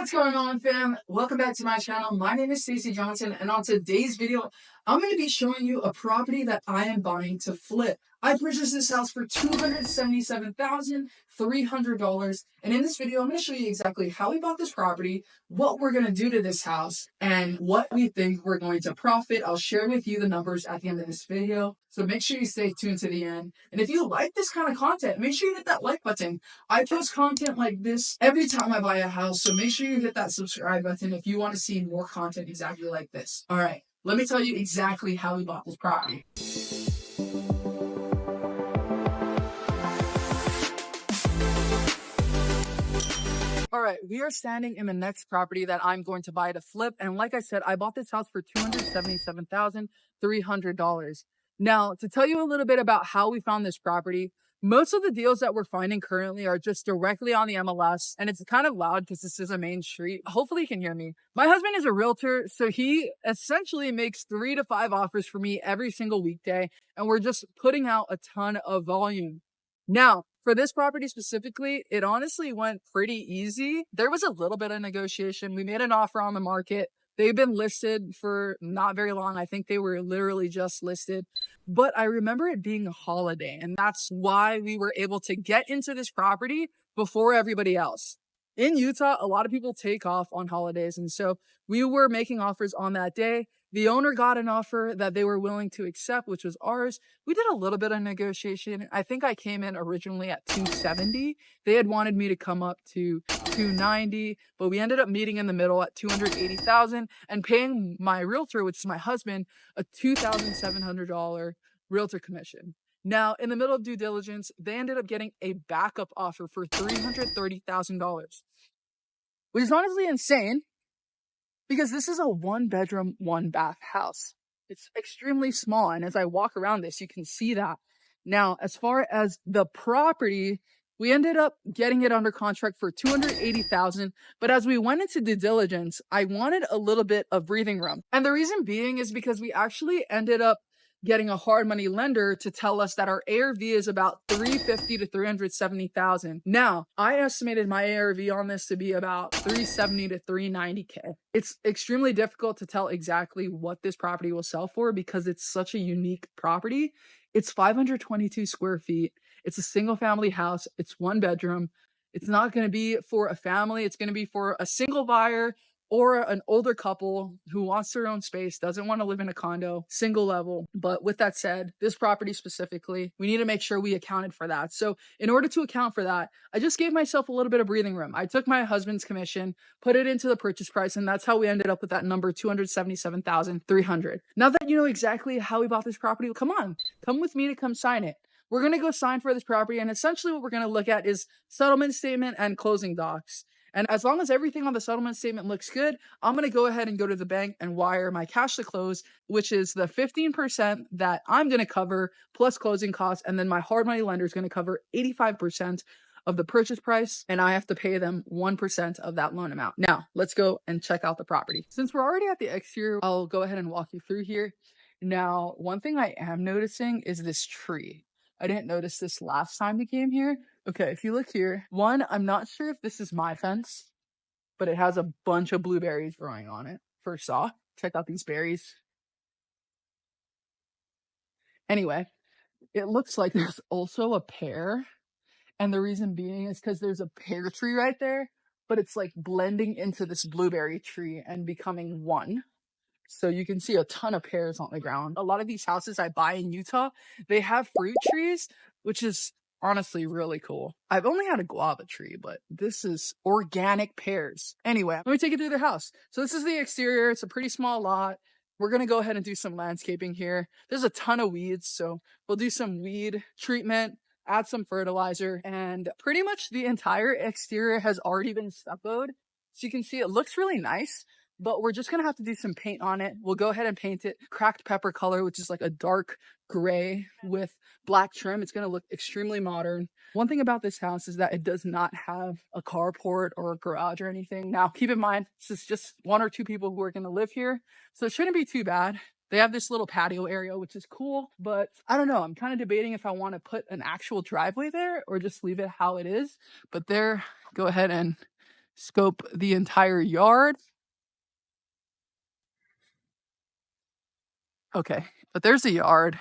What's going on, fam? Welcome back to my channel. My name is Stacey Johnson, and on today's video, I'm going to be showing you a property that I am buying to flip. I purchased this house for $277,300, and in this video, I'm going to show you exactly how we bought this property, what we're going to do to this house, and what we think we're going to profit. I'll share with you the numbers at the end of this video, so make sure you stay tuned to the end. And if you like this kind of content, make sure you hit that like button. I post content like this every time I buy a house, so make sure you hit that subscribe button if you want to see more content exactly like this. All right, let me tell you exactly how we bought this property. All right, we are standing in the next property that I'm going to buy to flip. And like I said, I bought this house for $277,300. Now, to tell you a little bit about how we found this property, most of the deals that we're finding currently are just directly on the MLS, and it's kind of loud because this is a main street. Hopefully you can hear me. My husband is a realtor, so he essentially makes 3 to 5 offers for me every single weekday, and we're just putting out a ton of volume. Now, for this property specifically, it honestly went pretty easy. There was a little bit of negotiation. We made an offer on the market. They've been listed for not very long. I think they were literally just listed. But I remember it being a holiday, and that's why we were able to get into this property before everybody else. In Utah, a lot of people take off on holidays, and so we were making offers on that day. The owner got an offer that they were willing to accept, which was ours. We did a little bit of negotiation. I think I came in originally at $270. They had wanted me to come up to $290, but we ended up meeting in the middle at $280,000 and paying my realtor, which is my husband, a $2,700 realtor commission. Now, in the middle of due diligence, they ended up getting a backup offer for $330,000, which is honestly insane because this is a 1-bedroom, 1-bath house. It's extremely small, and as I walk around this, you can see that. Now, as far as the property, we ended up getting it under contract for $280,000, but as we went into due diligence, I wanted a little bit of breathing room. And the reason being is because we actually ended up getting a hard money lender to tell us that our ARV is about $350,000 to $370,000. Now, I estimated my ARV on this to be about $370,000 to $390,000. It's extremely difficult to tell exactly what this property will sell for because it's such a unique property. It's 522 square feet. It's a single family house. It's 1 bedroom. It's not going to be for a family. It's going to be for a single buyer or an older couple who wants their own space, doesn't want to live in a condo, single level. But with that said, this property specifically, we need to make sure we accounted for that. So in order to account for that, I just gave myself a little bit of breathing room. I took my husband's commission, put it into the purchase price, and that's how we ended up with that number, $277,300. Now that you know exactly how we bought this property, come on, come with me to come sign it. We're going to go sign for this property, and essentially what we're going to look at is settlement statement and closing docs. And as long as everything on the settlement statement looks good, I'm going to go ahead and go to the bank and wire my cash to close, which is the 15% that I'm going to cover plus closing costs. And then my hard money lender is going to cover 85% of the purchase price, and I have to pay them 1% of that loan amount. Now, let's go and check out the property. Since we're already at the exterior, I'll go ahead and walk you through here. Now, one thing I am noticing is this tree. I didn't notice this last time we came here. Okay, if you look here, one, I'm not sure if this is my fence, but it has a bunch of blueberries growing on it. First off, check out these berries. Anyway, it looks like there's also a pear. And the reason being is because there's a pear tree right there, but it's like blending into this blueberry tree and becoming one. So you can see a ton of pears on the ground. A lot of these houses I buy in Utah, they have fruit trees, which is honestly really cool. I've only had a guava tree, but this is organic pears. Anyway, let me take you through the house. So this is the exterior. It's a pretty small lot. We're going to go ahead and do some landscaping here. There's a ton of weeds, so we'll do some weed treatment, add some fertilizer, and pretty much the entire exterior has already been stuccoed. So you can see it looks really nice, but we're just going to have to do some paint on it. We'll go ahead and paint it cracked pepper color, which is like a dark gray with black trim. It's going to look extremely modern. One thing about this house is that it does not have a carport or a garage or anything. Now, keep in mind, this is just 1 or 2 people who are going to live here, so it shouldn't be too bad. They have this little patio area, which is cool, but I don't know. I'm kind of debating if I want to put an actual driveway there or just leave it how it is. But there, go ahead and scope the entire yard. Okay, but there's the yard.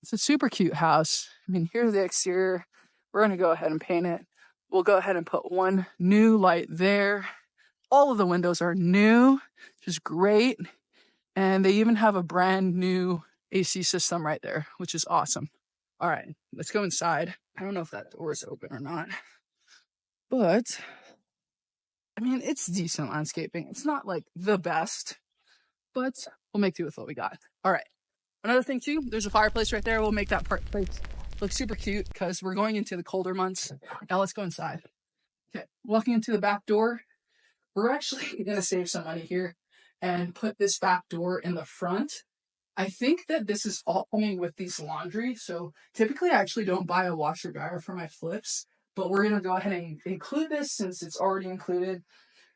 It's a super cute house. I mean, here's the exterior. We're gonna go ahead and paint it. We'll go ahead and put one new light there. All of the windows are new, which is great. And they even have a brand new AC system right there, which is awesome. All right, let's go inside. I don't know if that door is open or not, but I mean, it's decent landscaping. It's not like the best, but we'll make do with what we got. All right. Another thing too, there's a fireplace right there. We'll make that place look super cute because we're going into the colder months. Now let's go inside. Okay, walking into the back door. We're actually gonna save some money here and put this back door in the front. I think that this is all coming with these laundry. So typically I actually don't buy a washer dryer for my flips, but we're gonna go ahead and include this since it's already included.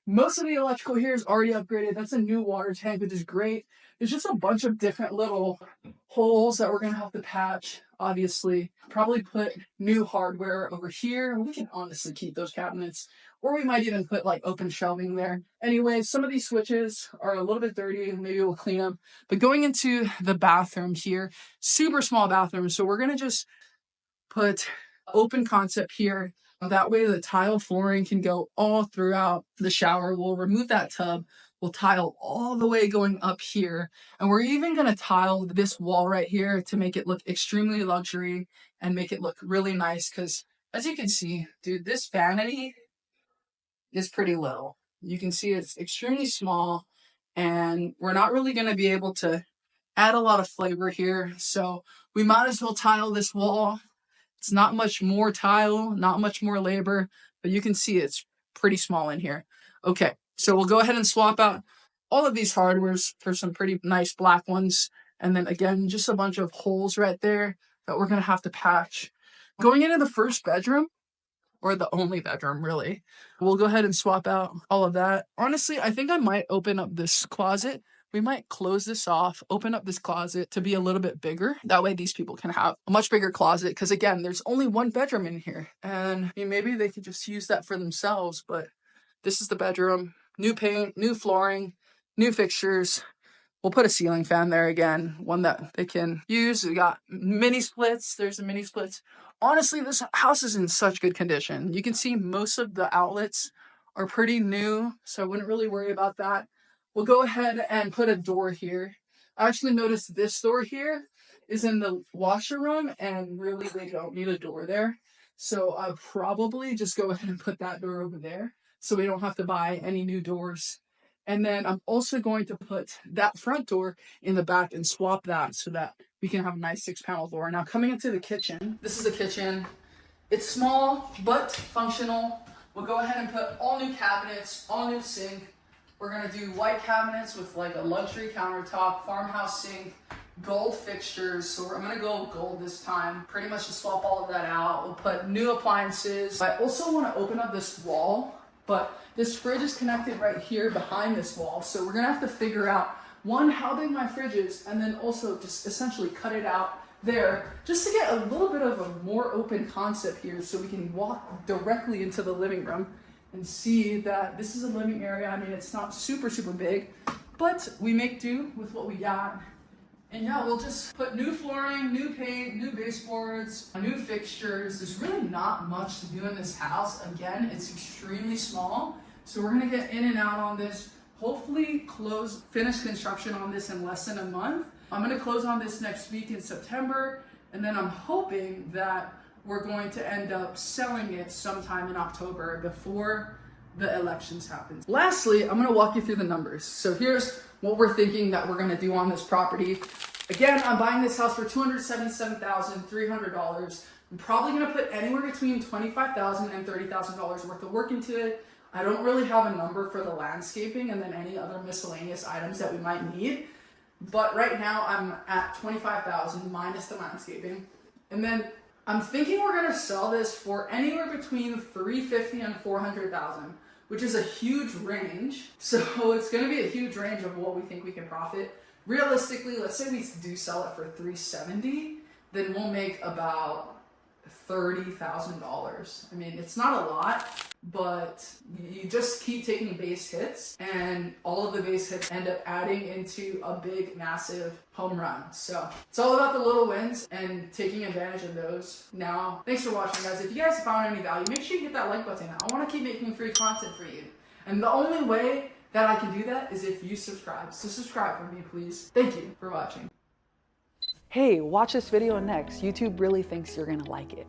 Most of the electrical here is already upgraded. That's a new water tank, which is great. There's just a bunch of different little holes that we're gonna have to patch, obviously. Probably put new hardware over here. We can honestly keep those cabinets, or we might even put like open shelving there. Anyway, some of these switches are a little bit dirty. Maybe we'll clean them. But going into the bathroom here, super small bathroom. So we're gonna just put open concept here. That way the tile flooring can go all throughout the shower. We'll remove that tub. We'll tile all the way going up here. And we're even going to tile this wall right here to make it look extremely luxury and make it look really nice. Because as you can see, dude, this vanity is pretty little. You can see it's extremely small and we're not really going to be able to add a lot of flavor here. So we might as well tile this wall. It's not much more tile, not much more labor, but you can see it's pretty small in here. Okay, so we'll go ahead and swap out all of these hardwares for some pretty nice black ones. And then again, just a bunch of holes right there that we're gonna have to patch. Going into the first bedroom, or the only bedroom really, we'll go ahead and swap out all of that. Honestly, I think I might open up this closet. We might close this off, open up this closet to be a little bit bigger. That way these people can have a much bigger closet. Because again, there's only one bedroom in here. And I mean, maybe they could just use that for themselves. But this is the bedroom. New paint, new flooring, new fixtures. We'll put a ceiling fan there again. One that they can use. We got mini splits. There's the mini splits. Honestly, this house is in such good condition. You can see most of the outlets are pretty new. So I wouldn't really worry about that. We'll go ahead and put a door here. I actually noticed this door here is in the washer room and really they don't need a door there. So I'll probably just go ahead and put that door over there so we don't have to buy any new doors. And then I'm also going to put that front door in the back and swap that so that we can have a nice 6-panel door. Now coming into the kitchen, this is the kitchen. It's small but functional. We'll go ahead and put all new cabinets, all new sink. We're gonna do white cabinets with like a luxury countertop, farmhouse sink, gold fixtures. So I'm gonna go gold this time. Pretty much just swap all of that out. We'll put new appliances. I also wanna open up this wall, but this fridge is connected right here behind this wall. So we're gonna have to figure out, one, how big my fridge is, and then also just essentially cut it out there just to get a little bit of a more open concept here so we can walk directly into the living room and see that this is a living area. I mean, it's not super, super big, but we make do with what we got. And yeah, we'll just put new flooring, new paint, new baseboards, new fixtures. There's really not much to do in this house. Again, it's extremely small. So we're gonna get in and out on this. Hopefully finish construction on this in less than a month. I'm gonna close on this next week in September. And then I'm hoping that we're going to end up selling it sometime in October before the elections happen. Lastly, I'm gonna walk you through the numbers. So here's what we're thinking that we're gonna do on this property. Again, I'm buying this house for $277,300. I'm probably gonna put anywhere between $25,000 and $30,000 worth of work into it. I don't really have a number for the landscaping and then any other miscellaneous items that we might need. But right now I'm at $25,000 minus the landscaping. And then I'm thinking we're gonna sell this for anywhere between $350,000 and $400,000, which is a huge range. So it's gonna be a huge range of what we think we can profit. Realistically, let's say we do sell it for $370,000, then we'll make about $30,000. I mean, it's not a lot, but you just keep taking base hits, and all of the base hits end up adding into a big, massive home run. So it's all about the little wins and taking advantage of those. Now, thanks for watching, guys. If you guys found any value, make sure you hit that like button. I want to keep making free content for you. And the only way that I can do that is if you subscribe. So subscribe for me, please. Thank you for watching. Hey, watch this video next. YouTube really thinks you're gonna like it.